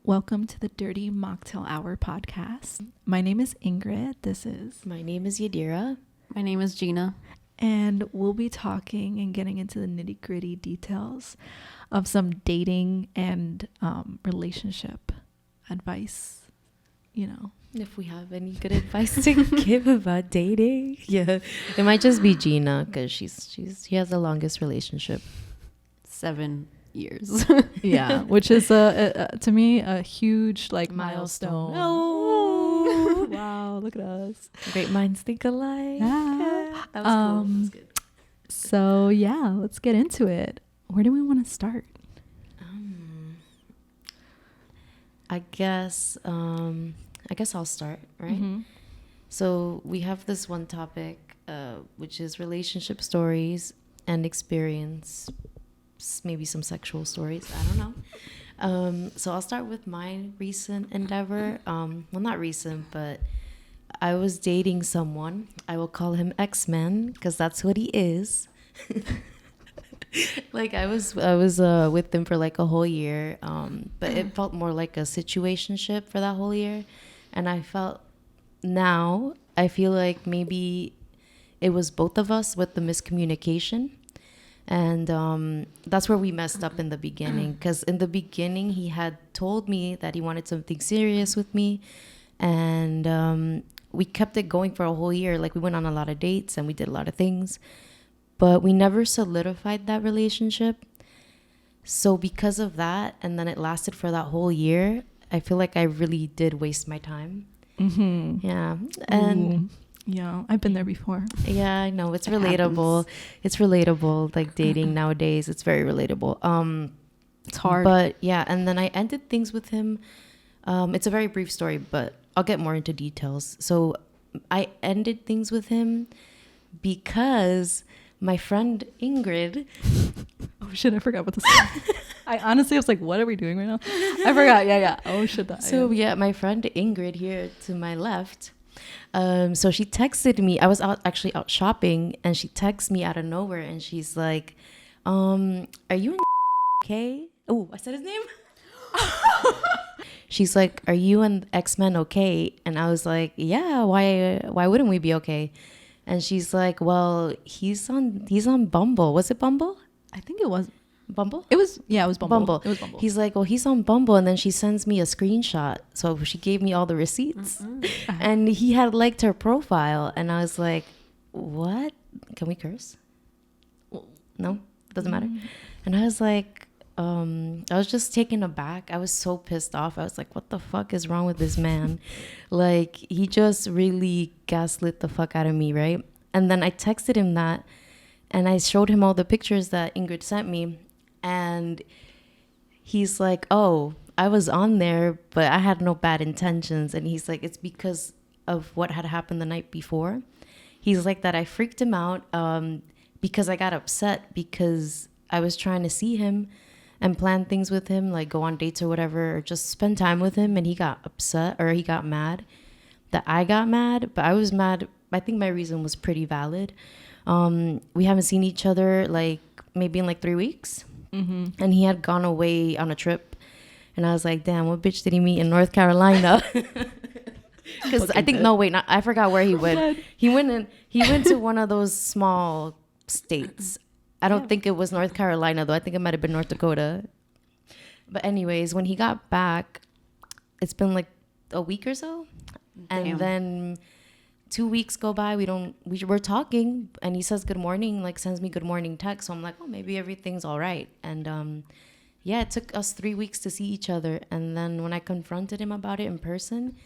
Welcome to the Dirty Mocktail Hour Podcast. My name is Ingrid. My name is Yadira. My name is Gina. And we'll be talking and getting into the nitty-gritty details of some dating and relationship advice, you know. If we have any good advice to give about dating. Yeah. It might just be Gina because she has the longest relationship. 7 years. Yeah, which is to me a huge milestone. Oh, wow, look at us. Great minds think alike. Yeah. That was cool. That was good. So yeah, let's get into it. Where do we want to start? I guess I'll start, right? Mm-hmm. So we have this one topic, which is relationship stories and experience, maybe some sexual stories. I don't know. So I'll start with my recent endeavor. Well, not recent, but I was dating someone. I will call him X-Man because that's what he is. I was with him for like a whole year, but it felt more like a situationship for that whole year. And I feel like maybe it was both of us with the miscommunication. And that's where we messed up in the beginning. Because in the beginning, he had told me that he wanted something serious with me. And we kept it going for a whole year. Like, we went on a lot of dates and we did a lot of things. But we never solidified that relationship. So because of that, and then it lasted for that whole year, I feel like I really did waste my time. Mm-hmm. Yeah. And yeah, I've been there before. yeah, I know. It's relatable. It's relatable. Like dating nowadays, it's very relatable. It's hard. But yeah, and then I ended things with him. It's a very brief story, but I'll get more into details. So I ended things with him because my friend Ingrid. Oh shit, I forgot what this is. I honestly was like, what are we doing right now? I forgot. Yeah. Oh shit. So yeah, my friend Ingrid here to my left. So she texted me. I was actually out shopping, and she texted me out of nowhere, and she's like, "Are you and okay?" Oh, I said his name. She's like, "Are you and X-Men okay?" And I was like, "Yeah. Why wouldn't we be okay?" And she's like, "Well, he's on Bumble. Was it Bumble? I think it was Bumble. It was Bumble. It was Bumble. He's like, well, he's on Bumble, and then she sends me a screenshot. So she gave me all the receipts, and he had liked her profile, and I was like, what? Can we curse? No, doesn't matter. And I was like, I was just taken aback. I was so pissed off. I was like, what the fuck is wrong with this man? Like, he just really gaslit the fuck out of me, right? And then I texted him that, and I showed him all the pictures that Ingrid sent me. And he's like, oh, I was on there, but I had no bad intentions. And he's like, it's because of what had happened the night before. He's like that I freaked him out because I got upset because I was trying to see him and plan things with him, like go on dates or whatever, or just spend time with him. And he got upset, or he got mad that I got mad. But I was mad. I think my reason was pretty valid. We haven't seen each other like maybe in like 3 weeks. Mm-hmm. And he had gone away on a trip, and I was like, damn, what bitch did he meet in North Carolina? Because I think I forgot where he went. He went to one of those small states. I don't think it was North Carolina though. I think it might have been North Dakota. But anyways, when he got back, it's been like a week or so. Damn. And then 2 weeks go by, we're talking, and he says good morning, like sends me good morning text. So I'm like, oh, maybe everything's all right. And yeah, it took us 3 weeks to see each other. And then when I confronted him about it in person,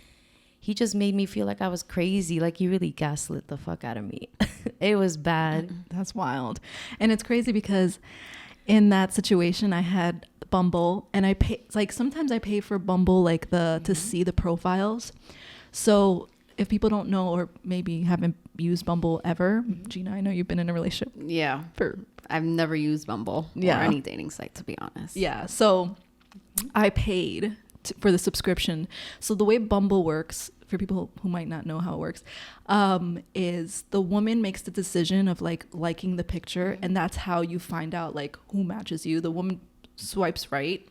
he just made me feel like I was crazy. Like, he really gaslit the fuck out of me. It was bad. That's wild. And it's crazy because in that situation, I had Bumble, and I pay, like, sometimes I pay for Bumble, like to see the profiles. So if people don't know, or maybe haven't used Bumble ever, Gina, I know you've been in a relationship. Yeah. I've never used Bumble or any dating site, to be honest. Yeah. So I paid for the subscription. So the way Bumble works, for people who might not know how it works, is the woman makes the decision of liking the picture, and that's how you find out like who matches you. The woman swipes right,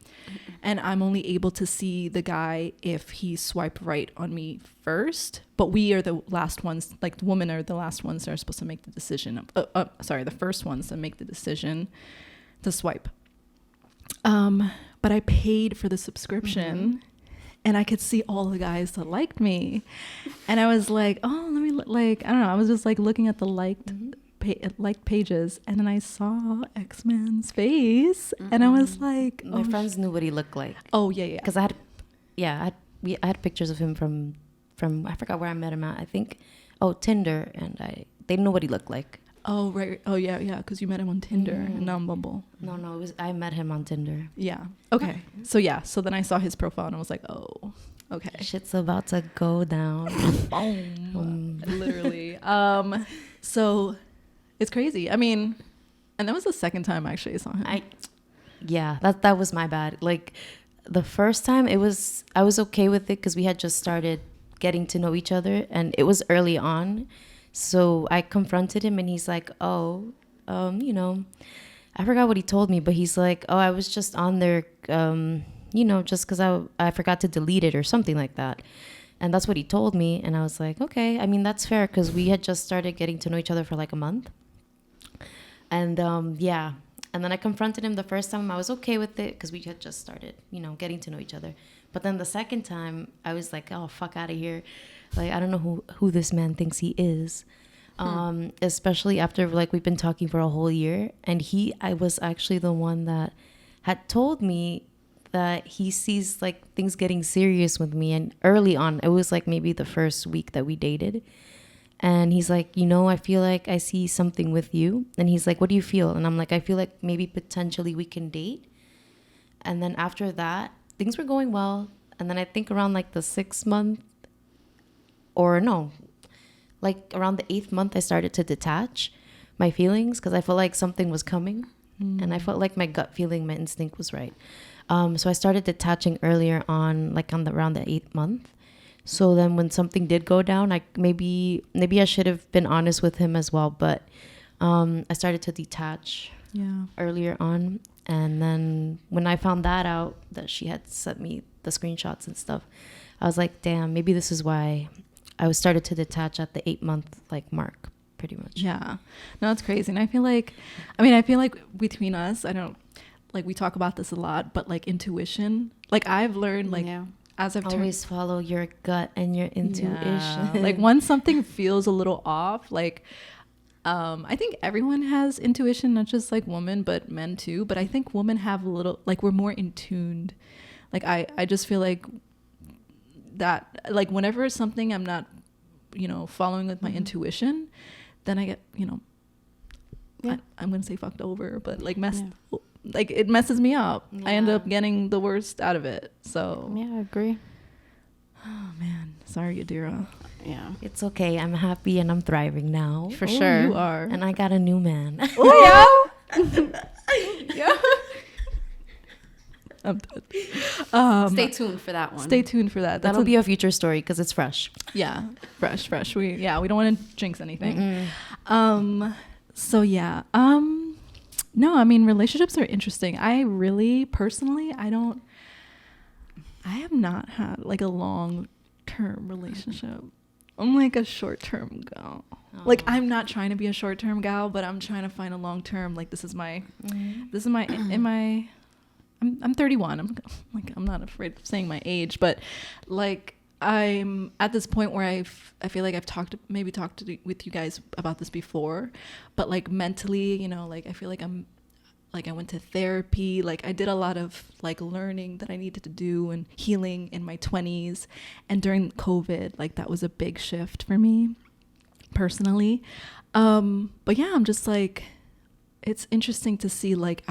and I'm only able to see the guy if he swiped right on me first. But we are the last ones, like the women are the last ones that are supposed to make the decision. The first ones to make the decision to swipe. But I paid for the subscription, and I could see all the guys that liked me, and I was like, oh, let me like, I don't know. I was just like looking at the liked pages, and then I saw X-Man's face, and I was like, my friends knew what he looked like. Oh yeah, because I had pictures of him from I forgot where I met him at. I think Tinder, and they know what he looked like. Oh right. Oh yeah, because you met him on Tinder and not on Bumble. No, I met him on Tinder. Yeah. Okay. So then I saw his profile and I was like, oh, okay. Shit's about to go down. Boom. Literally. So it's crazy. I mean, and that was the second time actually I saw him. That was my bad. Like the first time I was okay with it because we had just started getting to know each other and it was early on. So I confronted him and he's like, I forgot what he told me, but he's like, I was just on there, just because I forgot to delete it or something like that. And that's what he told me. And I was like, okay, I mean, that's fair because we had just started getting to know each other for like a month. And and then I confronted him the first time. I was okay with it because we had just started, getting to know each other. But then the second time I was like, oh, fuck out of here. Like, I don't know who this man thinks he is. Especially after like we've been talking for a whole year. And I was actually the one that had told me that he sees like things getting serious with me. And early on, it was like maybe the first week that we dated. And he's like, I feel like I see something with you. And he's like, what do you feel? And I'm like, I feel like maybe potentially we can date. And then after that, things were going well. And then I think around like the 6th month, or no, like around the 8th month, I started to detach my feelings because I felt like something was coming. And I felt like my gut feeling, my instinct was right. So I started detaching earlier on, like around the 8th month. So then when something did go down, maybe I should have been honest with him as well. But I started to detach earlier on. And then when I found that out, that she had sent me the screenshots and stuff, I was like, damn, maybe this is why I started to detach at the 8-month like mark, pretty much. Yeah. No, it's crazy. And I feel like between us, I don't, like we talk about this a lot, but like intuition, like I've learned like as I've always follow your gut and your intuition. Like once something feels a little off, like I think everyone has intuition, not just like women, but men too. But I think women have a little, like we're more in tuned. Like I just feel like that, like whenever it's something I'm not, following with my intuition, then I get, I'm going to say fucked over, but like like it messes me up. I end up getting the worst out of it. So yeah, I agree. Oh man, sorry, Yadira. Yeah, it's okay. I'm happy and I'm thriving now. For sure, you are. And I got a new man. Oh yeah. Yeah. I'm dead. Stay tuned for that one. Stay tuned for that. That'll be a future story because it's fresh. Yeah, fresh. We don't want to jinx anything. So yeah. No, I mean relationships are interesting. I really personally, I have not had like a long-term relationship. I'm like a short-term gal. Oh. Like I'm not trying to be a short-term gal, but I'm trying to find a long-term. Like I'm 31. I'm not afraid of saying my age, but like I'm at this point where I feel like I've talked with you guys about this before, but like mentally, like I feel like I went to therapy. Like I did a lot of like learning that I needed to do and healing in my 20s, and during COVID, like that was a big shift for me personally. But yeah, I'm just like, it's interesting to see like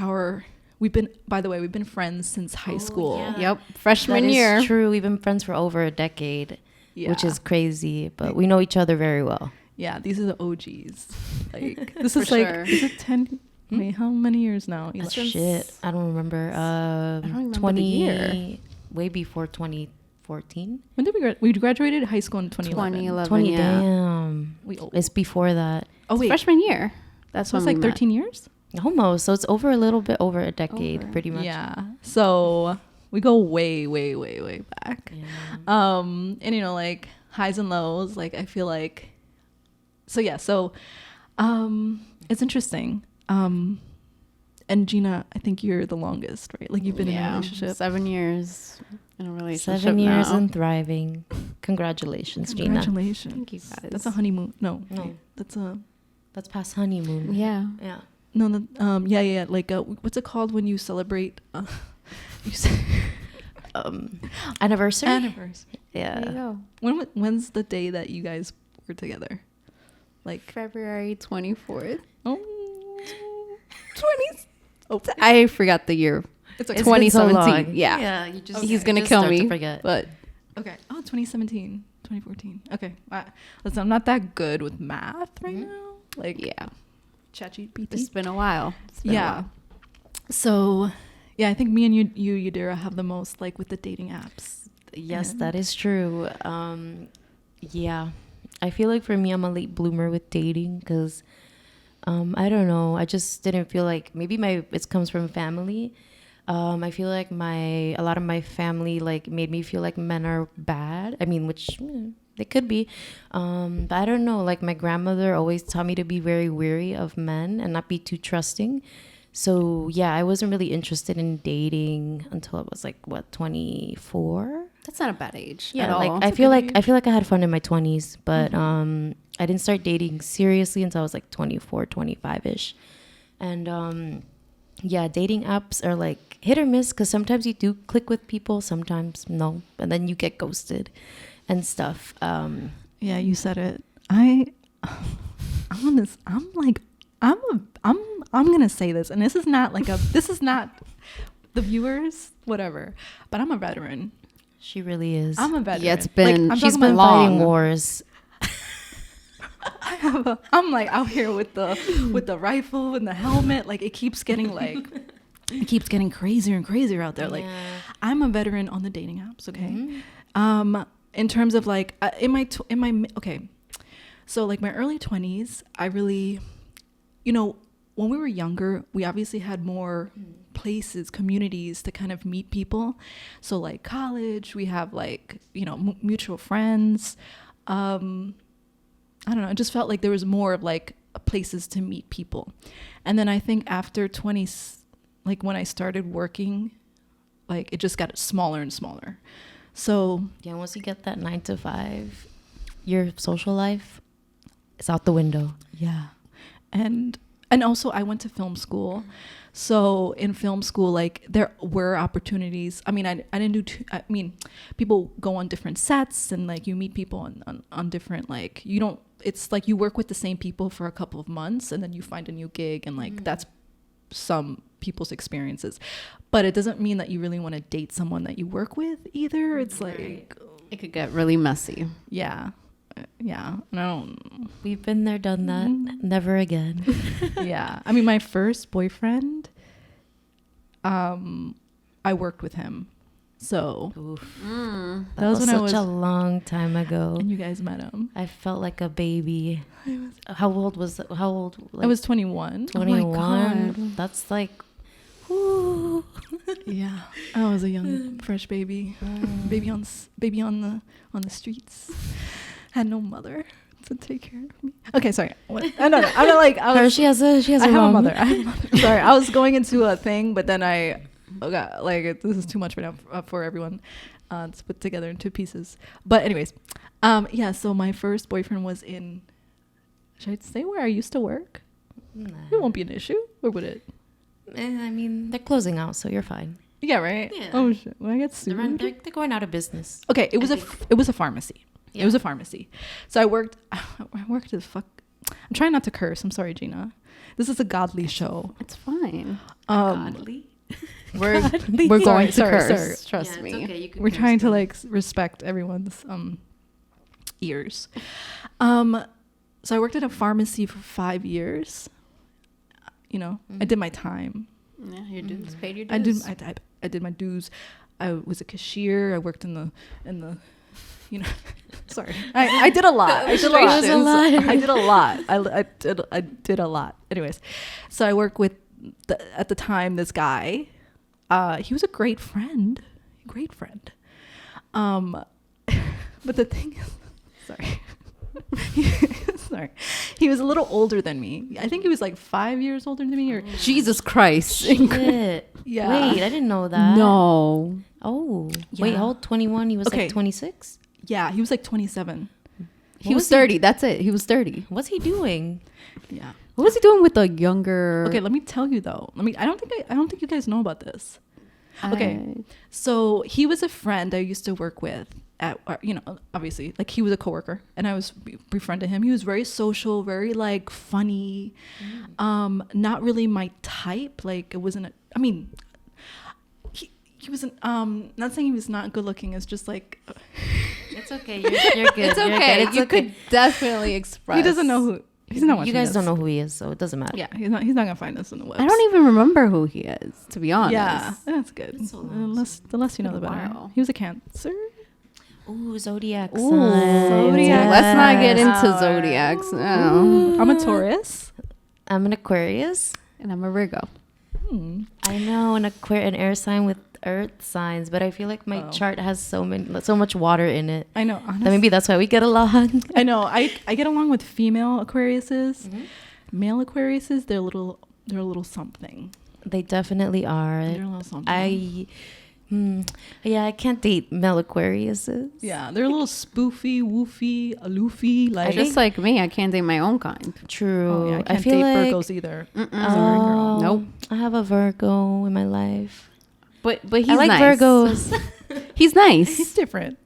we've been friends since high school. Yeah. Yep. Freshman year. It's true. We've been friends for over a decade, which is crazy, but we know each other very well. Yeah. These are the OGs. Like this is like, is it 10? Wait, how many years now? Shit. I don't remember. I don't remember the year. Way before 2014. When did we graduated high school in 2011? 20, damn. It's before that. Oh, wait. Freshman year. That's what's like 13 years? Almost. So it's over a little bit over a decade, pretty much. Yeah. So we go way, way, way, way back. Yeah. And you know, like highs and lows. Like I feel like. So yeah. So, it's interesting. And Gina, I think you're the longest, right? Like you've been in a relationship 7 years in a relationship. 7 years now. and thriving. Congratulations, Gina. Congratulations. Thank you guys. That's a honeymoon. No. No. That's past honeymoon. Yeah. Yeah. no. Yeah. Like what's it called when you celebrate? You say Anniversary. anniversary. There you Yeah. go. When's the day that you guys were together? Like February 24th. oh, 20. Oh, I forgot the year. it's It's okay. been so 2017. long. Yeah. Yeah. You just He's gonna just kill start to me. forget. But Okay. Oh, 2017, 2014. Okay. Listen, I'm not that good with math right Mhm. now. Like yeah, ChatGPT. it's been a while. It's been a Yeah. while. So, yeah, I think me and you, Yadira, have the most like with the dating apps. Yes, And- that is true. Yeah, I feel like for me, I'm a late bloomer with dating because I don't know. I just didn't feel like maybe it comes from family. I feel like a lot of my family like made me feel like men are bad. I mean, which they could be, but I don't know. Like my grandmother always taught me to be very wary of men and not be too trusting. So yeah, I wasn't really interested in dating until I was like 24. That's not a bad age. Yeah, at all. like I feel like I had fun in my 20s, but I didn't start dating seriously until I was like 24, 25ish. And yeah, dating apps are like hit or miss because sometimes you do click with people, sometimes no, and then you get ghosted and stuff. Yeah, you said it. I'm gonna say this, and this is not the viewers, whatever, but I'm a veteran. She really is. I'm a veteran. Yeah, it's been. I'm She's talking been about fighting long. wars. I'm like out here with the rifle and the helmet. Like it keeps getting crazier and crazier out there. Like Yeah. I'm a veteran on the dating apps. Okay. Mhm. In terms of like okay, so like my early 20s, I really, when we were younger, we obviously had more places, communities to kind of meet people. So like college, we have like, mutual friends. I don't know. It just felt like there was more of like places to meet people. And then I think after 20, like when I started working, like it just got smaller and smaller. So Yeah, once you get that 9 to 5, your social life is out the window. yeah. And also I went to film school. So in film school, like there were opportunities. I mean, I didn't do people go on different sets and like you meet people on different, like it's like you work with the same people for a couple of months and then you find a new gig and like that's some people's experiences. But it doesn't mean that you really want to date someone that you work with either. It's like, It could get really messy. yeah. Yeah. And I don't. We've been there, done that. Never again. Yeah. I mean, my first boyfriend, I worked with him. So Oof. that was when I was such a long time ago. and you guys met him. I felt like a baby. How old? I was 21. 21. That's like, whoo. Yeah. I was a young, fresh baby. Baby on the streets. Had no mother to take care of me. Okay, sorry. What? I know. I'm not like I was. She has a I have a mom. mother. I have a mother. Sorry, I was going into a thing, but then I got like this is too much right now for everyone to put together in two pieces. But anyways, yeah. So my first boyfriend was in. Should I say where I used to work? Nah. It won't be an issue, or would it? I mean, they're closing out, so you're fine. Yeah, right. Yeah. Oh shit! Will I get sued? They're going out of business. Okay, it was a pharmacy. Yeah. It was a pharmacy. So I worked as fuck. I'm trying not to curse. I'm sorry, Gina. This is a godly show. It's fine. Godly. We're Godly. going to Sorry, curse. sorry. Trust Yeah, it's me. okay, you can We're curse trying to now. like respect everyone's ears. So I worked at a pharmacy for 5 years. I did my time. Yeah, your dues paid your I dues. did my dues. I was a cashier. I worked in the Sorry. I did a lot. I did a lot. I did a lot. Anyways, so I work with, at the time, this guy. He was a great friend. But the thing is, sorry. Sorry. He was a little older than me. I think he was like 5 years older than me. Or Jesus Christ. Shit. Yeah. Wait, I didn't know that. No. Oh. Yeah. Wait, how old? 21? He was like 26? Yeah, he was like 27. He was 30. That's it. He was 30. What's he doing? Yeah. What was he doing with the younger? Okay, let me tell you though. I don't think you guys know about this. Okay. So he was a friend I used to work with at, obviously, like he was a coworker and I was befriended him. He was very social, very like funny. Not really my type. Like it wasn't, he wasn't, not saying he was not good looking. It's just like, It's okay. You're good. It's okay. You could definitely express. he doesn't know who, he's not watching You guys this. don't know who he is, so it doesn't matter. Yeah, he's not gonna find us in the web. I don't even remember who he is, to be honest. Yeah, that's good. So The less you know, the better. Wow. He was a Cancer. Ooh, zodiac Ooh, sign. Zodiac. Let's not get Yes. into zodiacs. No. Ooh, I'm a Taurus. I'm an Aquarius. And I'm a Virgo. I know an air sign with earth signs, but I feel like my chart has so much water in it. I know. That Honestly, maybe that's why we get along. I know. I get along with female Aquariuses. Male Aquariuses, they're a little something. They definitely are. They're a little something. I can't date male Aquariuses. Yeah, they're a little spoofy, woofy, aloofy. Like Just like me, I can't date my own kind. True. Oh, yeah, I can't feel date like Virgos either. Oh, Sorry, girl. Nope. I have a Virgo in my life. But he's I like nice. Virgos. He's nice. He's different.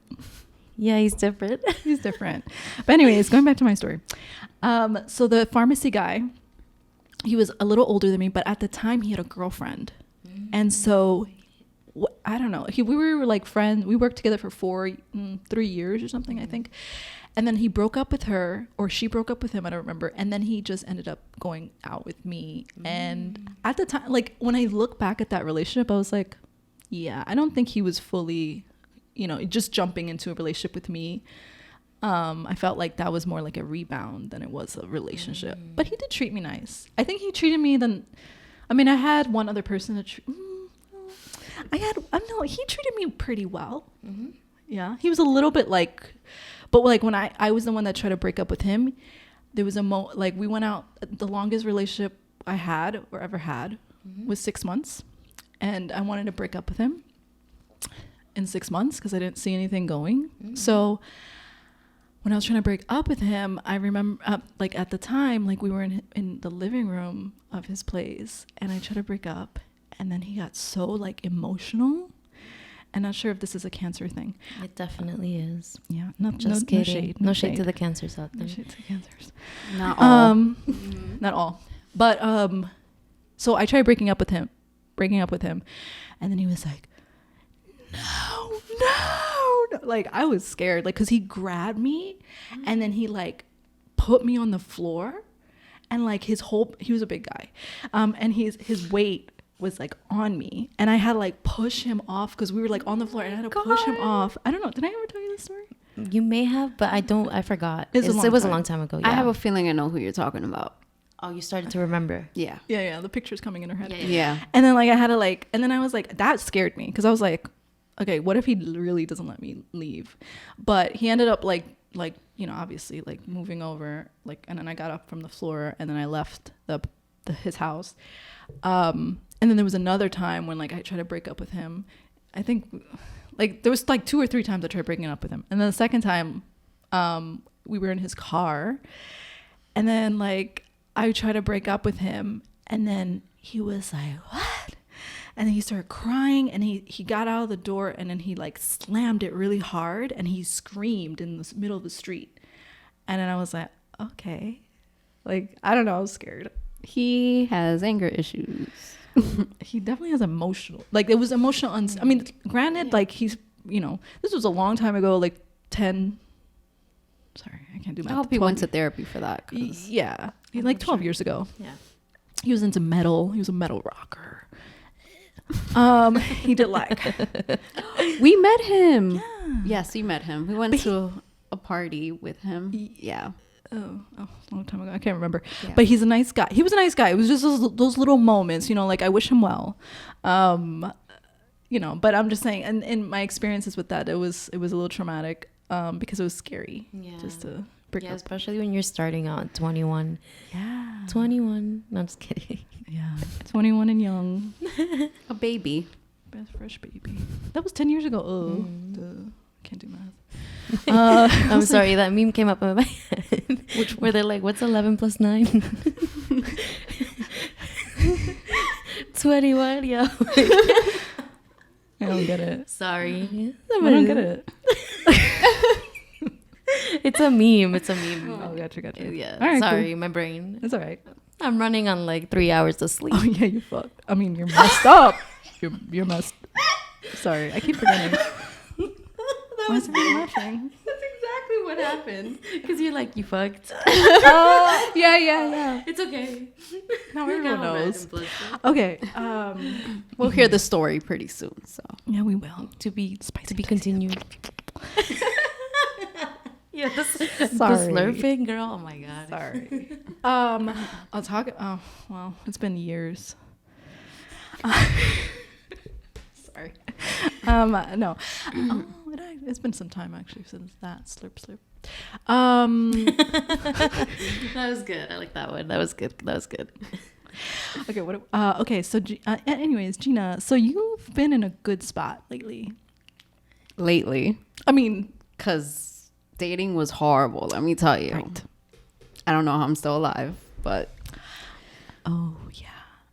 Yeah, he's different. He's different. But anyways, going back to my story. So the pharmacy guy, he was a little older than me, but at the time he had a girlfriend. And so I don't know. We were like friends. We worked together for 3 years or something, I think. And then he broke up with her, or she broke up with him. I don't remember. And then he just ended up going out with me. And at the time, like when I look back at that relationship, I was like, yeah, I don't think he was fully, just jumping into a relationship with me. I felt like that was more like a rebound than it was a relationship. But he did treat me nice. I think he treated me I had one other person that he treated me pretty well. Yeah, he was a little bit like, but like when I was the one that tried to break up with him, there was we went out. The longest relationship I had or ever had was 6 months, and I wanted to break up with him in 6 months because I didn't see anything going. So when I was trying to break up with him, I remember at the time, like we were in the living room of his place, and I tried to break up. And then he got so like emotional. I'm not sure if this is a Cancer thing. It definitely is. Yeah, Just kidding. No shade. No shade to the Cancers out there. No shade to the Cancers. Not all. Not all. But so I tried breaking up with him, and then he was like, no. Like I was scared, like because he grabbed me, and then he like put me on the floor, and like he was a big guy, and his weight was like on me, and I had to like push him off because we were like on the floor, and I had to push him off. I don't know, did I ever tell you this story? You may have, but I forgot. It was a long time ago. Yeah. I have a feeling I know who you're talking about. Oh, you started to remember. Yeah. Yeah, the picture's coming in her head. Yeah. And then like I had to like, and then I was like, that scared me because I was like, okay, what if he really doesn't let me leave? But he ended up like obviously like moving over, like, and then I got up from the floor, and then I left his house. And then there was another time when like I tried to break up with him. I think like there was like 2 or 3 times I tried breaking up with him, and then the second time we were in his car, and then like I tried to break up with him, and then he was like, what? And then he started crying, and he got out of the door, and then he like slammed it really hard, and he screamed in the middle of the street. And then I was like, okay, like I don't know, I was scared. He has anger issues. He definitely has emotional, like it was emotional. I mean, granted, like he's, this was a long time ago, like 10. Sorry, I can't do math. I hope he went to therapy for that. Yeah, like 12 years ago. Yeah. He was into metal. He was a metal rocker. He did like. We met him. Yeah. Yes, we met him. We went to a party with him. Yeah. Oh, a long time ago. I can't remember. Yeah. But he's a nice guy. He was a nice guy. It was just those little moments, you know, like I wish him well. You know, but I'm just saying, and in my experiences with that, it was a little traumatic because it was scary. Yeah. Just to break up. Especially when you're starting out at 21. Yeah. 21. No, I'm just kidding. Yeah. 21 and young. A baby. Best fresh baby. That was 10 years ago. Oh, duh. Can't do math. I'm sorry, that meme came up in my head. Where they're like, what's 11 plus 9? 21, yo. I don't get it. Sorry. I don't get it. It's a meme. It's a meme. Oh, gotcha. Yeah. All right, sorry, cool. my brain. It's all right. I'm running on like 3 hours of sleep. Oh, yeah, you fucked. I mean, you're messed up. You're messed. Sorry, I keep forgetting. Why is everyone laughing? That's exactly what happened. Because you're like, you fucked. Yeah. It's okay. Now everyone knows. Okay. We'll hear the story pretty soon. So Yeah, we will. To be Spicy continued. Yeah, the Sorry. slurping, girl. Oh my god. Sorry. I'll talk. Oh, well, it's been years. Sorry. No. It's been some time actually since that slurp. That was good. I like that one. That was good. Okay. Okay. So, anyways, Gina. So you've been in a good spot lately. I mean, because dating was horrible, let me tell you. Right. I don't know how I'm still alive, but oh yeah.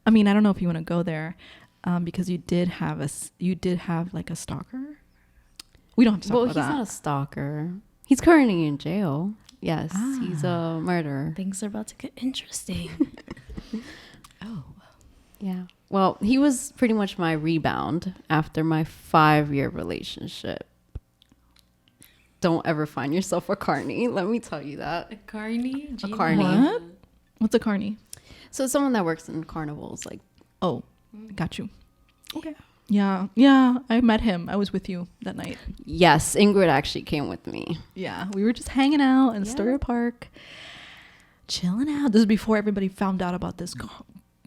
I mean, I don't know if you want to go there, because you did have like a stalker. We don't have to talk about that. Well, he's not a stalker. He's currently in jail. Yes, he's a murderer. Things are about to get interesting. Oh. Yeah. Well, he was pretty much my rebound after my 5-year relationship. Don't ever find yourself a carny. Let me tell you that. A carny? A carny. What? What's a carny? So it's someone that works in carnivals, like. Oh, got you. Okay. Yeah. I met him. I was with you that night. Yes, Ingrid actually came with me. Yeah, we were just hanging out in Astoria Park, chilling out. This is before everybody found out about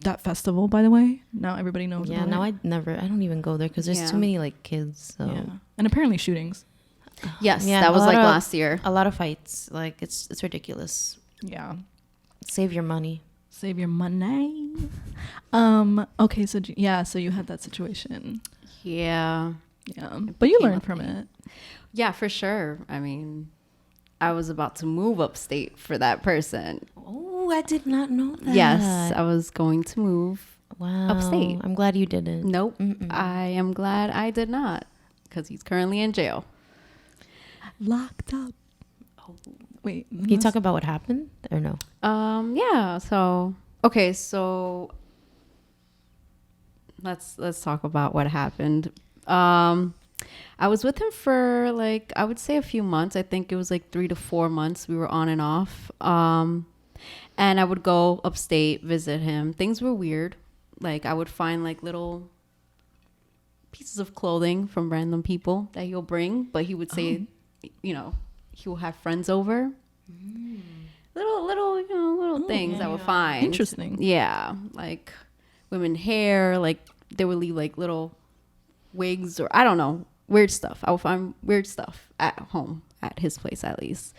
that festival, by the way. Now everybody knows. Yeah. About Now it. I don't even go there because there's too many like kids. So. Yeah, and apparently shootings. Yes, Yeah, that was like last year. A lot of fights. Like it's ridiculous. Yeah. Save your money. Save your money. Okay, so so you had that situation. Yeah. But you learned from it. Yeah, for sure. I mean, I was about to move upstate for that person. Oh, I did not know that. Yes, I was going to move upstate. I'm glad you didn't. Nope. I am glad I did not, because he's currently in jail. Locked up. Oh, wait. Can you talk about what happened or no? Yeah. So let's talk about what happened. I was with him for like, I would say a few months. I think it was like 3 to 4 months. We were on and off. And I would go upstate, visit him. Things were weird. Like I would find like little pieces of clothing from random people that he'll bring, but he would say, you know, he will have friends over. Little things I would find interesting. Yeah, like women hair, like they would leave like little wigs or I don't know, weird stuff. I would find weird stuff at home, at his place at least.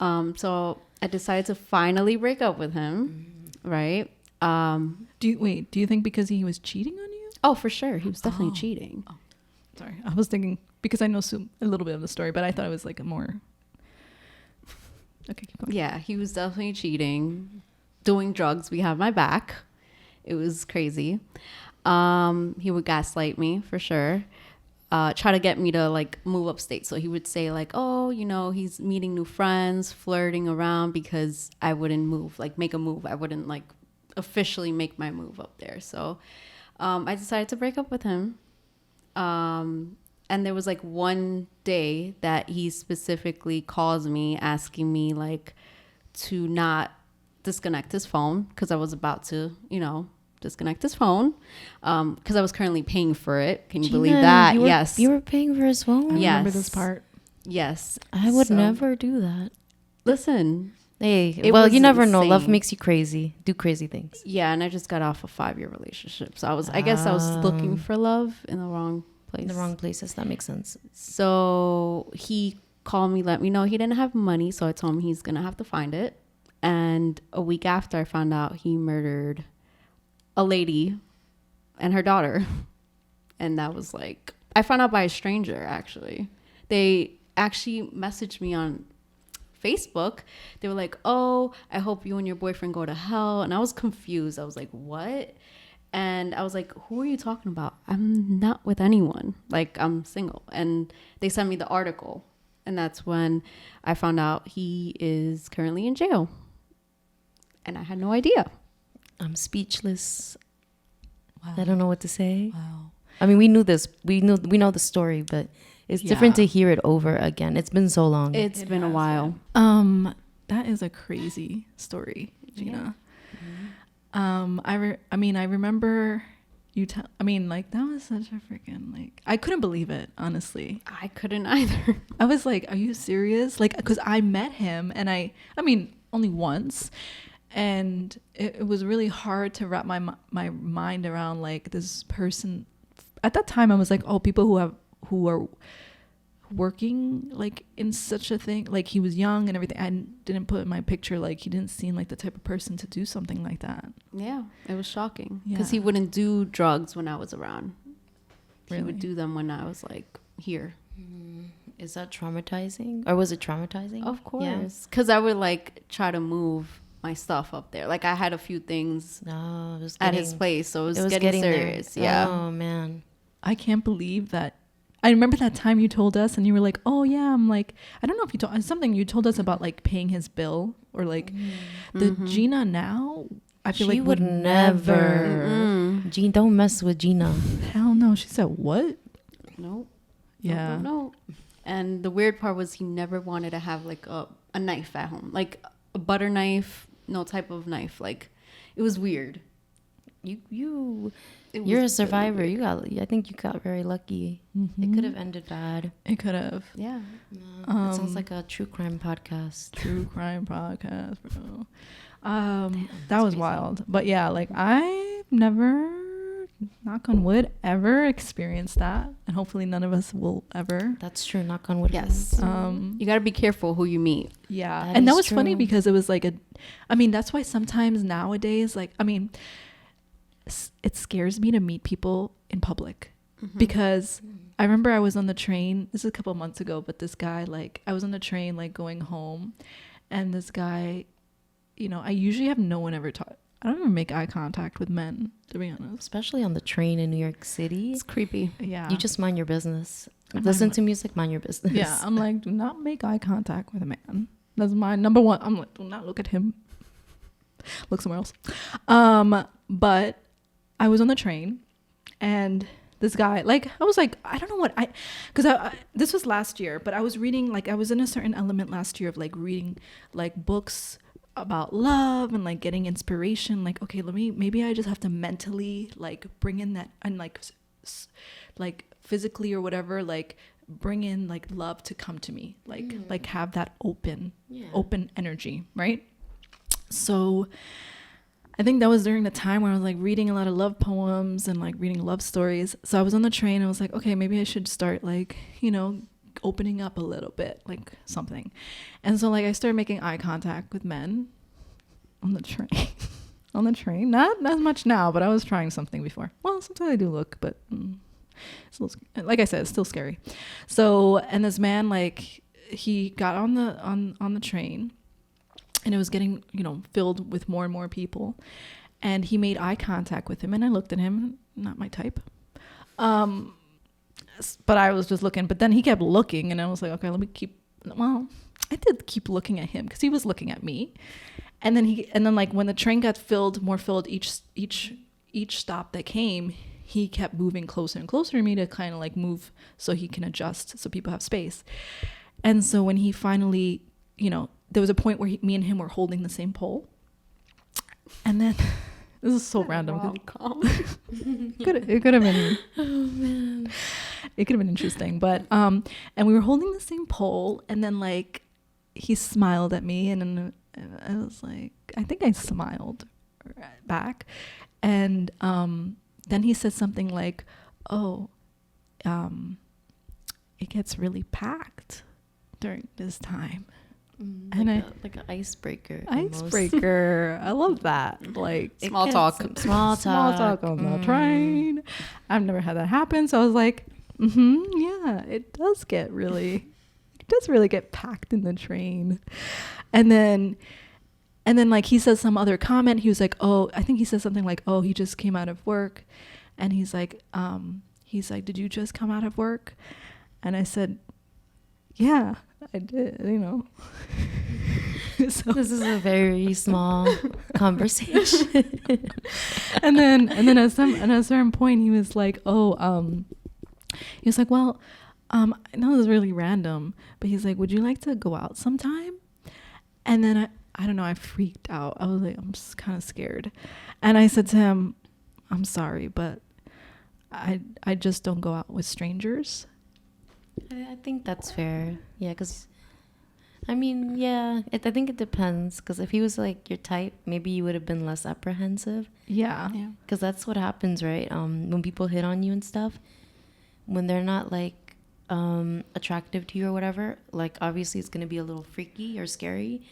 So I decided to finally break up with him, right? Do you think because he was cheating on you? Oh, for sure, he was definitely cheating. Oh, sorry, I was thinking because I know a little bit of the story, but I thought it was like a more. Okay, keep going. Yeah, he was definitely cheating, doing drugs. We have my back. It was crazy. He would gaslight me for sure. Try to get me to like move upstate. So he would say like, oh, you know, he's meeting new friends, flirting around because I wouldn't move, like make a move. I wouldn't like officially make my move up there. So I decided to break up with him. And there was like one day that he specifically calls me asking me like to not disconnect his phone because I was about to, you know, disconnect his phone because I was currently paying for it. Can you believe that? Yes. You were paying for his phone? I Yes. remember this part. Yes. I would never do that. Listen. Hey, well, you never know. Love makes you crazy. Do crazy things. Yeah, and I just got off a 5-year relationship. So I guess I was looking for love in the wrong place. In the wrong places. That makes sense. So he called me, let me know he didn't have money. So I told him he's going to have to find it. And a week after, I found out he murdered a lady and her daughter. And that was like, I found out by a stranger, actually. They actually messaged me on Facebook. They were like, oh, I hope you and your boyfriend go to hell. And I was confused. I was like, what? And I was like, who are you talking about? I'm not with anyone. Like, I'm single. And they sent me the article. And that's when I found out he is currently in jail. And I had no idea. I'm speechless. Wow. I don't know what to say. Wow. I mean, we knew this. We know the story, but it's different to hear it over again. It's been so long. It's been a while. That is a crazy story, Gina. Yeah. I remember you like, that was such a freaking, like, I couldn't believe it, honestly. I couldn't either. I was like, are you serious? Like, because I met him, and I mean, only once, and it was really hard to wrap my mind around, like, this person. At that time, I was like, oh, people who are working like in such a thing, like, he was young and everything. I didn't put in my picture, like, he didn't seem like the type of person to do something like that. Yeah, it was shocking Yeah. because he wouldn't do drugs when I was around. Really? He would do them when I was like here. Is that traumatizing? Or was it traumatizing? Of course, because I would like try to move my stuff up there. Like, I had a few things at his place, so it was getting serious. There. Yeah. Oh man, I can't believe that. I remember that time you told us, and you were like, oh yeah, I'm like, I don't know if you told something, you told us about like paying his bill, or like the Gina now, I feel she like would never. Gina, don't mess with Gina. Hell no. She said, what? Nope. Yeah. No. And the weird part was he never wanted to have like a knife at home, like a butter knife, no type of knife. Like, it was weird. You're a survivor. I think you got very lucky. It could have ended bad. It could have. Yeah. It sounds like a true crime podcast. True crime podcast, bro. That was wild. But yeah, like, I've never, knock on wood, ever experienced that, and hopefully none of us will ever. That's true. Knock on wood. Yes. You got to be careful who you meet. Yeah. That was funny because it was like that's why sometimes nowadays, like, it scares me to meet people in public because I remember I was on the train, this is a couple of months ago, but this guy, like, I was on the train, like, going home, and this guy, I usually have no one ever talk. I don't even make eye contact with men, to be honest. Especially on the train in New York City. It's creepy. Yeah. You just mind your business. Listen to music, mind your business. Yeah. I'm like, do not make eye contact with a man. That's my number one. I'm like, do not look at him. Look somewhere else. But I was on the train, and this guy, like, I was like, I don't know what because this was last year, but I was reading, like, I was in a certain element last year of like reading like books about love and like getting inspiration. Like, okay, maybe I just have to mentally like bring in that, and like physically or whatever, like bring in like love to come to me, like have that open energy, right? So I think that was during the time where I was like reading a lot of love poems and like reading love stories. So I was on the train. I was like, okay, maybe I should start like, opening up a little bit, like something. And so like I started making eye contact with men on the train. On the train. Not as much now, but I was trying something before. Well, sometimes I do look, but it's a little, like I said, it's still scary. So, and this man, like, he got on the train, and it was getting, filled with more and more people. And he made eye contact with him, and I looked at him, not my type. But I was just looking. But then he kept looking, and I was like, okay, I did keep looking at him because he was looking at me. And then like when the train got more filled each stop that came, he kept moving closer and closer to me to kind of like move so he can adjust so people have space. And so when he finally, there was a point where me and him were holding the same pole. And then this is so random. Rom-com. It could have been. Oh man. it could have been interesting. But and we were holding the same pole, and then like he smiled at me, and then I was like, I think I smiled back, and then he said something like, "Oh, it gets really packed during this time." And like an icebreaker. Icebreaker. I love that. Like Small talk on the train. I've never had that happen, so I was like, yeah, it does really get packed in the train. And then like he says some other comment. He was like, oh, I think he said something like, oh, he just came out of work, and he's like, did you just come out of work? And I said, yeah, I did, So this is a very small conversation. and then at a certain point he was like, oh, he was like, well, I know this is really random, but he's like, would you like to go out sometime? And then I don't know, I freaked out. I was like, I'm just kind of scared. And I said to him, I'm sorry, but I just don't go out with strangers. I think that's fair. Yeah, because I mean, yeah, I think it depends. Because if he was like your type, maybe you would have been less apprehensive. Yeah. Because that's what happens, right? When people hit on you and stuff, when they're not like attractive to you or whatever, like obviously it's gonna be a little freaky or scary.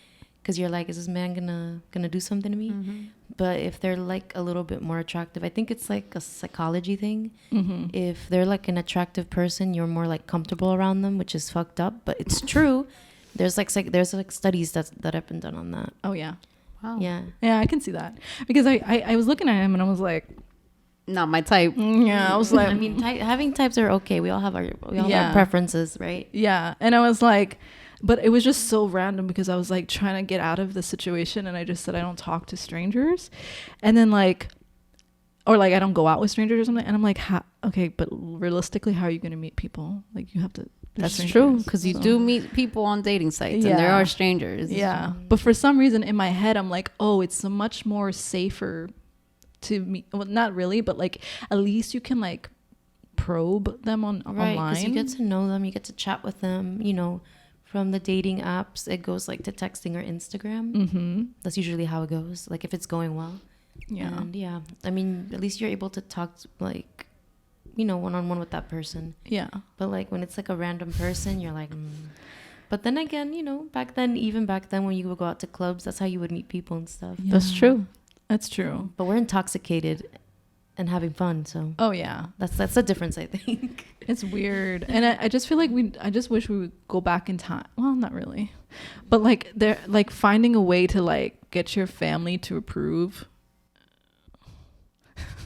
Because you're like, is this man gonna do something to me? Mm-hmm. But if they're like a little bit more attractive, I think it's like a psychology thing. Mm-hmm. If they're like an attractive person, you're more like comfortable around them, which is fucked up, but it's true. There's like studies that have been done on that. Oh yeah. Wow. Yeah, I can see that, because I was looking at him and I was like, not my type. Yeah, I was like, I mean, having types are okay. We all have our preferences, right? Yeah, and I was like, but it was just so random, because I was like trying to get out of the situation, and I just said I don't talk to strangers, and then like, or like I don't go out with strangers or something, and I'm like, okay, but realistically, how are you going to meet people? Like you have to. That's true, because you do meet people on dating sites, and there are strangers. Yeah, but for some reason in my head, I'm like, oh, it's so much more safer to meet. Well, not really, but like at least you can like probe them online. Because you get to know them, you get to chat with them, From the dating apps, it goes like to texting or Instagram. Mm-hmm. That's usually how it goes. Like if it's going well. Yeah. And yeah, I mean, at least you're able to talk like, one-on-one with that person. Yeah. But like when it's like a random person, you're like, But then again, back then when you would go out to clubs, that's how you would meet people and stuff. Yeah. That's true. That's true. But we're intoxicated and having fun, so. Oh yeah. That's the difference, I think. It's weird. And I just feel like I just wish we would go back in time. Well, not really. But like they're like finding a way to like get your family to approve.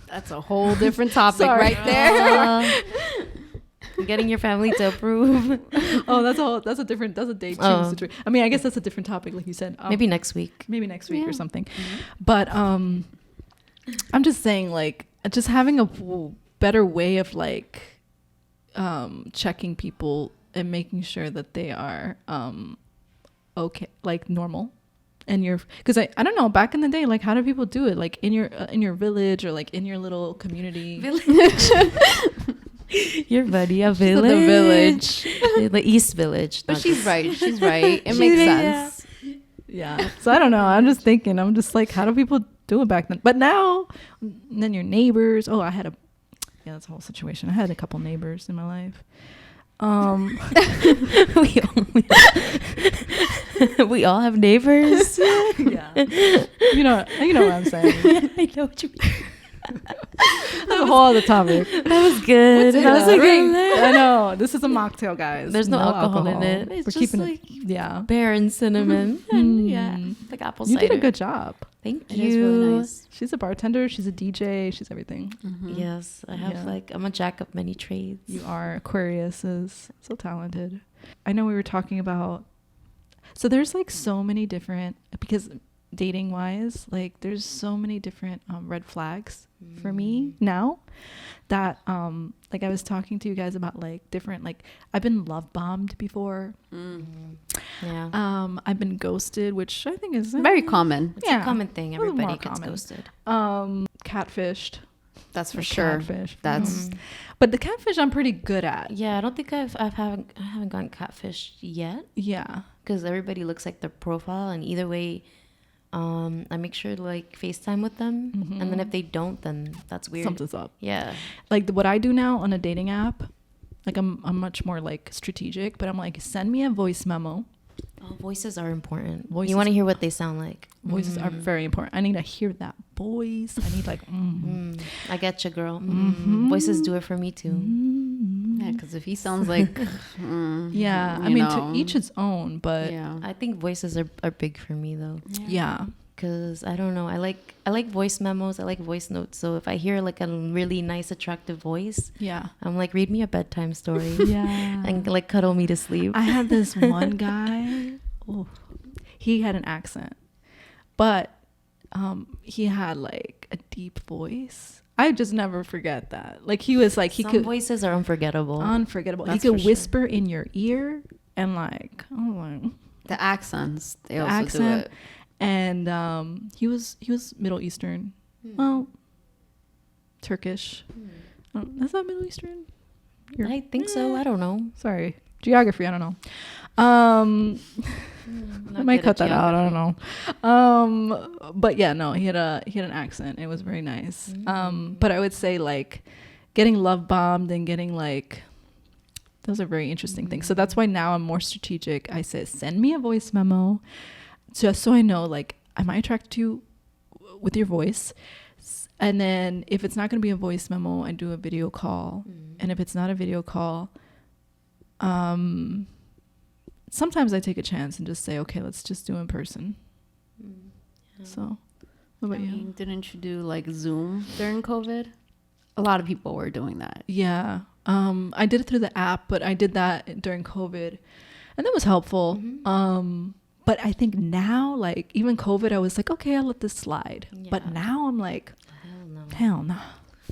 That's a whole different topic right there. Getting your family to approve. Oh, that's a day two situation. I mean, I guess that's a different topic, like you said. Maybe next week. Or something. Mm-hmm. But I'm just saying, like, just having a better way of like checking people and making sure that they are okay, like normal. And because I don't know, back in the day, like how do people do it, like in your village or like in your little community village? Your buddy, a village. The village, the East Village. But she's right. It makes sense. Yeah. So I don't know, I'm just thinking, I'm just like, how do people do it back then? But now, then your neighbors. Oh, that's a whole situation. I had a couple neighbors in my life. We all have neighbors. Yeah. You know what I'm saying. Yeah, I know what you mean. That's a whole other topic. That was good. That was I know. This is a mocktail, guys. There's no alcohol in it. It's We're just keeping like it. bear and cinnamon. And yeah, like apple cider. You did a good job. Thank you. It is really nice. She's a bartender. She's a DJ. She's everything. Mm-hmm. Yes, I have I'm a jack of many trades. You are. Aquarius is so talented. I know we were talking about. So there's like so many different, because dating wise, like there's so many different red flags for me now that like I was talking to you guys about like different, like I've been love bombed before. Yeah. I've been ghosted, which I think is very common. It's a common thing. Everybody gets ghosted. Catfished. That's for Like sure. catfish. That's But the catfish I'm pretty good at. Yeah, I don't think I haven't gotten catfished yet, Yeah. because everybody looks like their profile, and either way, I make sure to like FaceTime with them, and then if they don't, then that's weird. Something's up. Yeah. Like what I do now on a dating app, like I'm much more like strategic, but I'm like, send me a voice memo. Oh, voices are important. Voices- You want to hear what they sound like. Voices are very important. I need to hear that voice. I need like, I get you, girl. Voices do it for me too. yeah, because if he sounds like yeah. I you mean, know. to each his own, but yeah. I think voices are big for me though. yeah. Because I don't know, I like voice memos, I like voice notes. So if I hear like a really nice attractive voice, Yeah. I'm like, read me a bedtime story. Yeah. And like cuddle me to sleep. I had this one guy. Oh, he had an accent, but he had like a deep voice. I just never forget that. Like he was like he Some could voices are unforgettable. unforgettable. That's He for could sure. whisper in your ear and like The accents, they also accent. do it. And he was Middle Eastern. Well, Turkish. Is that Middle Eastern? I think so. I don't know. Sorry, geography. I don't know. I might cut that out. I don't know. But yeah, no, he had an accent. It was very nice. But I would say like getting love bombed and getting like, those are very interesting things. So that's why now I'm more strategic. I say, send me a voice memo just so I know, like, am I attracted to you with your voice? And then if it's not going to be a voice memo, I do a video call. And if it's not a video call, sometimes I take a chance and just say, okay, let's just do in person. So what about I you? mean, didn't you do like Zoom during COVID? A lot of people were doing that. Yeah. I did it through the app, but I did that during COVID, and that was helpful. But I think now, like even COVID, I was like, okay, I'll let this slide. But now I'm like, hell no.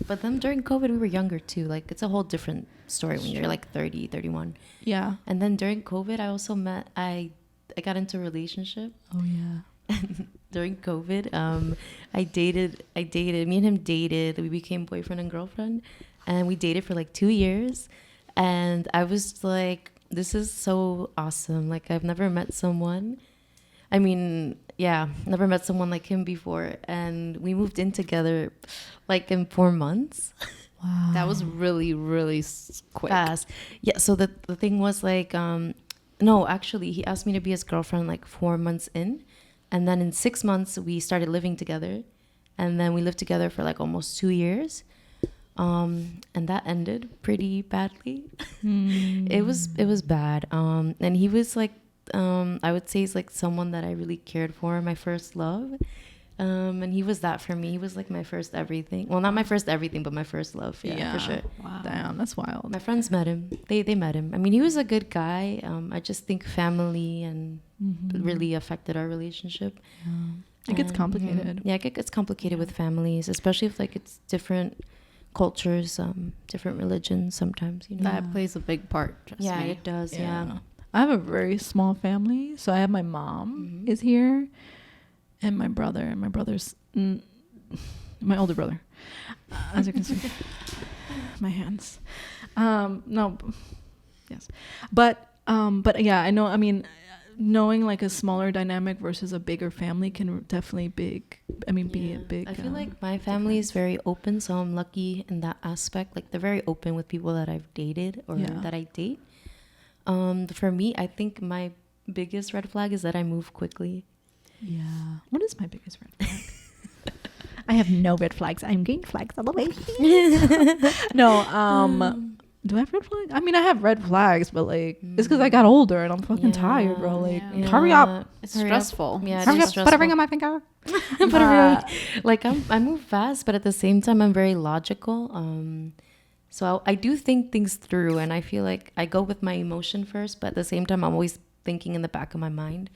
But then during COVID, we were younger too. Like it's a whole different story when you're like 30, 31. Yeah. And then during COVID, I also I got into a relationship. Oh yeah. During COVID, I dated, me and him dated. We became boyfriend and girlfriend, and we dated for like 2 years. And I was like, this is so awesome. Like I've never met someone. I mean, yeah, never met someone like him before. And we moved in together like in 4 months. Wow. That was really, really quick. Fast. Yeah. So the thing was like, no, actually, he asked me to be his girlfriend like 4 months in. And then in 6 months, we started living together. And then we lived together for like almost 2 years. And that ended pretty badly. It was bad. And he was like, I would say he's like someone that I really cared for, my first love. And he was that for me. He was like my first everything. Well, not my first everything, but my first love. Yeah, for sure. Wow. Damn, that's wild. My friends met him. They met him. I mean, he was a good guy. I just think family and really affected our relationship. It gets complicated. Yeah, it gets complicated with families, especially if like it's different cultures, different religions sometimes, you know. That plays a big part. Trust Yeah, me. it does. Yeah. I have a very small family. So I have my mom is here and my brother. And my brother's my older brother. As you can see. My hands. No. Yes. But yeah, I know, I mean, knowing like a smaller dynamic versus a bigger family can definitely be a big. I feel like my family is very open, so I'm lucky in that aspect. Like they're very open with people that I've dated or that I date. For me, I think my biggest red flag is that I move quickly. Yeah. What is my biggest red flag? I have no red flags. I'm green flags all the way. No, do I have red flags? I mean, I have red flags, but like it's because I got older and I'm fucking tired, bro. Like, hurry up. It's stressful. Yeah, Hurry it's up. stressful. Put a ring on my finger. Like I move fast, but at the same time I'm very logical. So I do think things through, and I feel like I go with my emotion first, but at the same time I'm always thinking in the back of my mind,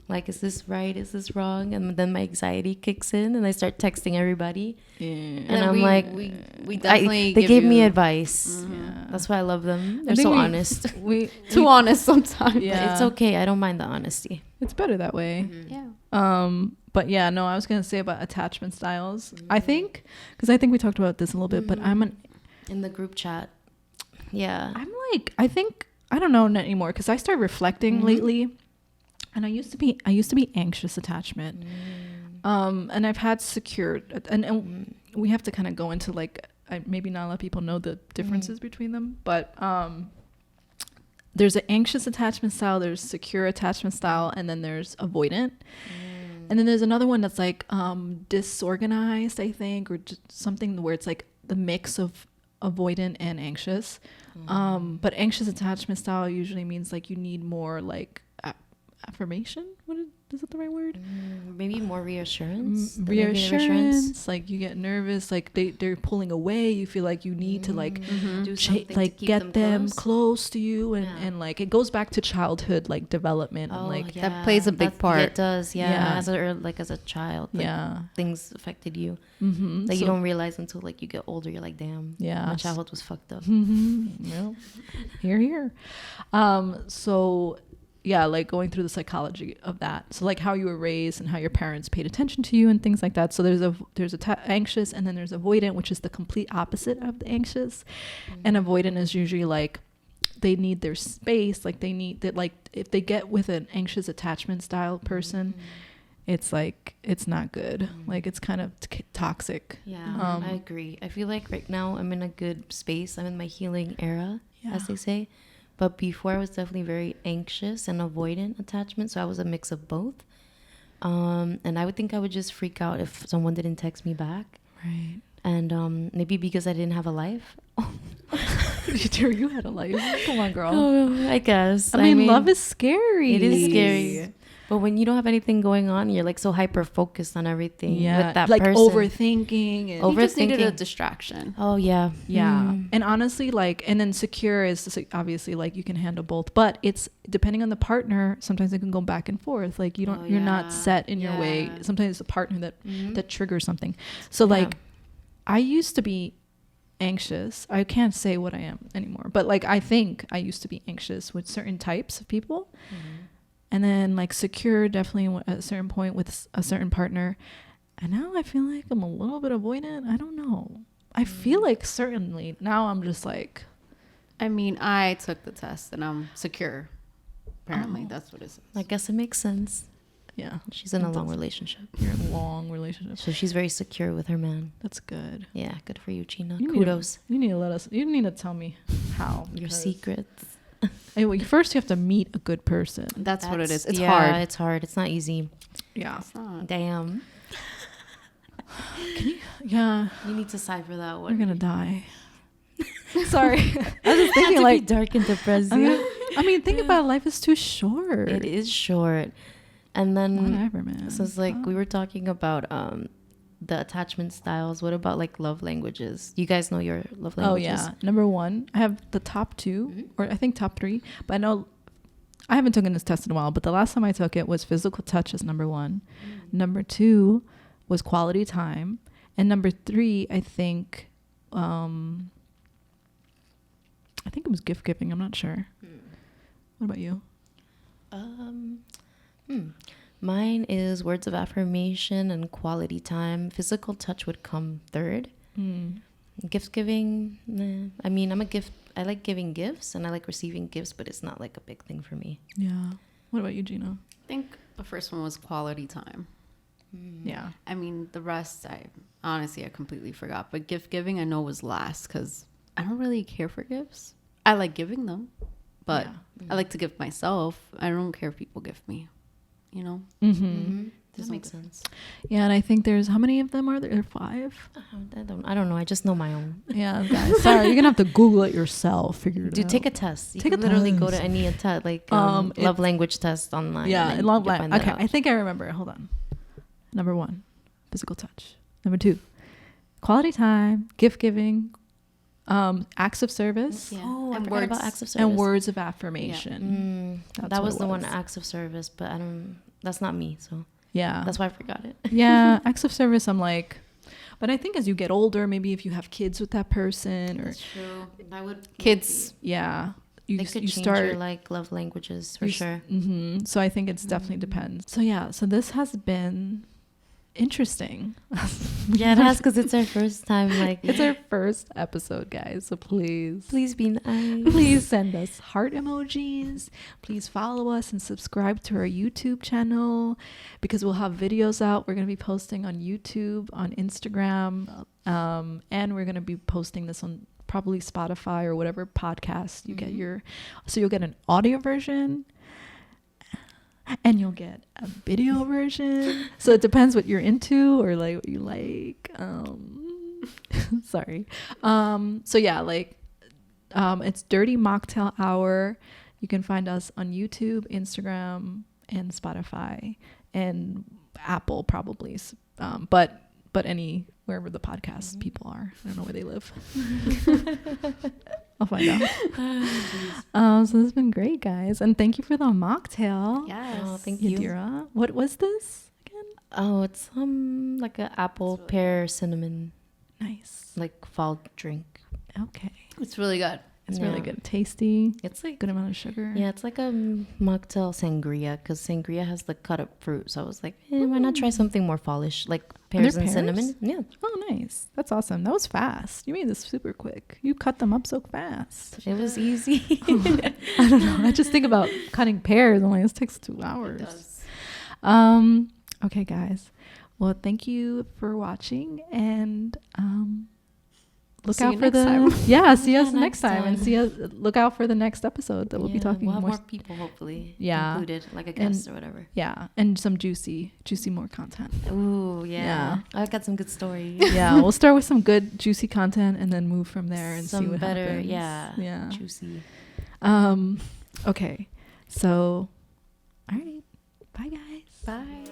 like, is this right? Is this wrong? And then my anxiety kicks in, and I start texting everybody. And I'm like, we definitely they give gave me you- advice. That's why I love them. They're so honest. Too honest sometimes. Yeah. It's okay. I don't mind the honesty. It's better that way. Yeah. But yeah, no, I was gonna say about attachment styles. I think because I think we talked about this a little bit, but in the group chat. Yeah. I'm like, I think I don't know, not anymore, because I started reflecting lately, and I used to be anxious attachment, and I've had secure, and we have to kind of go into like, maybe not a lot of people know the differences between them, but there's an anxious attachment style, there's secure attachment style, and then there's avoidant. And then there's another one that's like disorganized, I think, or just something where it's like the mix of avoidant and anxious. But anxious attachment style usually means like you need more like affirmation. Is that the right word? Maybe more reassurance. Reassurance. Like you get nervous, like they're pulling away. You feel like you need to like do something like to get them close to you, and like it goes back to childhood like development, and like that plays a big part. It does, as a child, like, things affected you that you don't realize until like you get older. You're like, damn, my childhood was fucked up. Well, here. So yeah, like going through the psychology of that. So like how you were raised and how your parents paid attention to you and things like that. So there's anxious, and then there's avoidant, which is the complete opposite of the anxious. And avoidant is usually like they need their space, like they need that, like if they get with an anxious attachment style person, it's like it's not good. Like it's kind of toxic. I agree. I feel like right now I'm in a good space. I'm in my healing era, as they say. But before, I was definitely very anxious and avoidant attachment. So I was a mix of both. And I would think I would just freak out if someone didn't text me back. Right. And maybe because I didn't have a life. You had a life. Come on, girl. Oh, I guess. I mean, love is scary. It is scary. But when you don't have anything going on, you're like so hyper focused on everything with that like person. Overthinking. And you just needed a distraction. Oh, yeah. Yeah. And honestly, like, and then secure is obviously like you can handle both, but it's depending on the partner. Sometimes it can go back and forth. Like you don't, you're not set in your way. Sometimes it's a partner that triggers something. So like, I used to be anxious. I can't say what I am anymore, but like, I think I used to be anxious with certain types of people. And then like secure definitely at a certain point with a certain partner. And now I feel like I'm a little bit avoidant. I don't know. I feel like certainly now I'm just like. I mean, I took the test and I'm secure. Apparently, that's what it is. I guess it makes sense. Yeah. She's in a long relationship. You're in a long relationship. So she's very secure with her man. That's good. Yeah, good for you, Gina. Kudos. You need to tell me how. Your secrets. Anyway, first you have to meet a good person. That's what it is. It's hard. It's hard. It's not easy. Yeah. It's not. Damn. Can you? Yeah. You need to sigh for that one. You're gonna die. Sorry. I was just thinking like dark and depressing. I mean, think about it, life is too short. It is short. And then whatever, man. So it's like we were talking about the attachment styles. What about like love languages? You guys know your love languages? Oh yeah. Number 1, I have the top 2 or I think top 3, but I know I haven't taken this test in a while, but the last time I took it was physical touch as number 1. Number 2 was quality time, and number 3 I think it was gift giving. I'm not sure. What about you? Mine is words of affirmation and quality time. Physical touch would come 3rd. Gift giving, nah. I mean, I like giving gifts and I like receiving gifts, but it's not like a big thing for me. Yeah. What about you, Gina? I think the first one was quality time. Yeah. I mean, the rest, I completely forgot. But gift giving, I know was last because I don't really care for gifts. I like giving them, but I like to gift myself. I don't care if people gift me, you know? That makes sense. Yeah, and I think there's, how many of them are there? There are 5? I don't know. I just know my own. Yeah, guys. Sorry, you're gonna have to Google it yourself. Figure it out. Take a test. You can literally go to any test, like love language test online. Yeah, love language. Okay, I think I remember. Hold on. Number 1, physical touch. Number 2, quality time, gift giving, acts of service. Yeah. Oh, I forgot about acts of service. And words of affirmation. That was the one, acts of service, but that's not me, so. Yeah. That's why I forgot it. Yeah. Acts of service, I'm like, but I think as you get older, maybe if you have kids with that person or. That's true. I would. Kids. Yeah. You change your like love languages for sure. So I think it's definitely depends. So yeah. So this has been interesting. Yeah, it has, because it's our first time. Like, It's our first episode, guys. So please be nice. please send us heart emojis. Please follow us and subscribe to our YouTube channel, because we'll have videos out. We're going to be posting on YouTube, on Instagram, and we're going to be posting this on probably Spotify or whatever podcast you get so you'll get an audio version and you'll get a video version. So it depends what you're into or like what you like. Sorry. So yeah, like it's Dirty Mocktail Hour. You can find us on YouTube, Instagram, and Spotify, and Apple probably. But any wherever the podcast people are. I don't know where they live. I'll find out. So this has been great, guys, and thank you for the mocktail. Yes. Oh, thank you. Yadira. What was this again? Oh, it's like a apple, pear, cinnamon, Nice. like fall drink. Okay. It's really good. It's Yeah. really good. Tasty. It's like, Good amount of sugar. yeah, it's like a mocktail sangria, because sangria has the cut up fruit. So I was like, why not try something more fallish, like pears and pears? cinnamon? Yeah. Oh, nice. That's awesome. That was fast. You made this super quick. You cut them up so fast. It was easy. I don't know. I just think about cutting pears. I'm like, this takes 2 hours. It does. Okay, guys. Well, thank you for watching, and look See out you for next the time. see us Yeah, next time, and look out for the next episode that we'll be talking we'll have more. more people, hopefully. Yeah. Included, like a guest or whatever. Yeah, and some juicy more content. Ooh, yeah. Yeah. I got some good stories. Yeah, we'll start with some good juicy content and then move from there and see Some what better, happens. yeah. Juicy. Okay, so all right, bye guys. Bye.